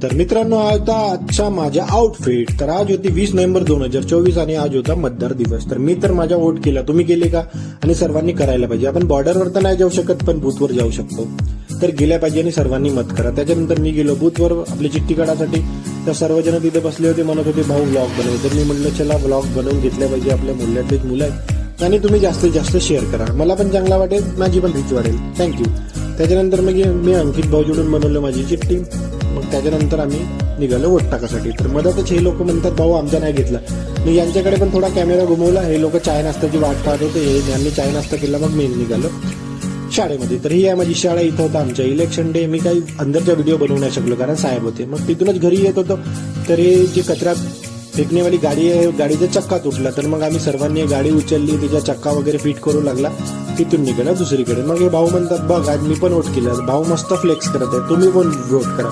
तर मित्रांनो, हा होता आजचा माझा आउटफिट. तर आज होती 20 नोव्हेंबर 2024 आणि आज होता मतदार दिवस. तर मी तर माझा वोट केला, तुम्ही केले का? आणि सर्वांनी करायला पाहिजे. आपण बॉर्डरवर तर नाही जाऊ शकत, पण बूथवर जाऊ शकतो. तर गेल्या पाहिजे आणि सर्वांनी मत करा. त्याच्यानंतर मी गेलो बूथवर आपली चिठ्ठी काढासाठी. तर सर्वजण तिथे बसले होते, म्हणत होते भाऊ व्लॉग बनव. तर मी म्हटलं चला व्लॉग बनवून घेतल्या पाहिजे, आपल्या मूल्यातलीच मुलं आहेत आणि तुम्ही जास्तीत जास्त शेअर करा, मला पण चांगला वाटेल, माझी पण रीच वाढेल. थँक्यू. त्याच्यानंतर मग मी अंकित भाऊजीकडून बनवलं माझी चिठ्ठी. मग त्याच्यानंतर आम्ही निघालो वोट टाकासाठी. तर मधातच हे लोक म्हणतात भाऊ आमचा नाही घेतला. मी यांच्याकडे पण थोडा कॅमेरा घुमवला. हे लोक चाय नाश्त्याची वाट पाहत होते, यांनी चाय नाश्ता केला, मग मी निघालो शाळेमध्ये. तर ही आहे माझी शाळा. इथं होता आमच्या इलेक्शन डे. मी काही अंदरचा व्हिडिओ बनवू नाही शकलो कारण साहेब होते. मग तिथूनच घरी येत होतो. तर हे जे कचरा फेकण्यावाली गाडी आहे, गाडीचा चक्का तुटला. तर मग आम्ही सर्वांनी गाडी उचलली, तिच्या चक्का वगैरे फिट करू लागला. तिथून निघाला दुसरीकडे. मग हे भाऊ म्हणतात बघ आज मी पण वोट केलं. भाऊ मस्त फ्लेक्स करत आहे, तुम्ही पण वोट करा.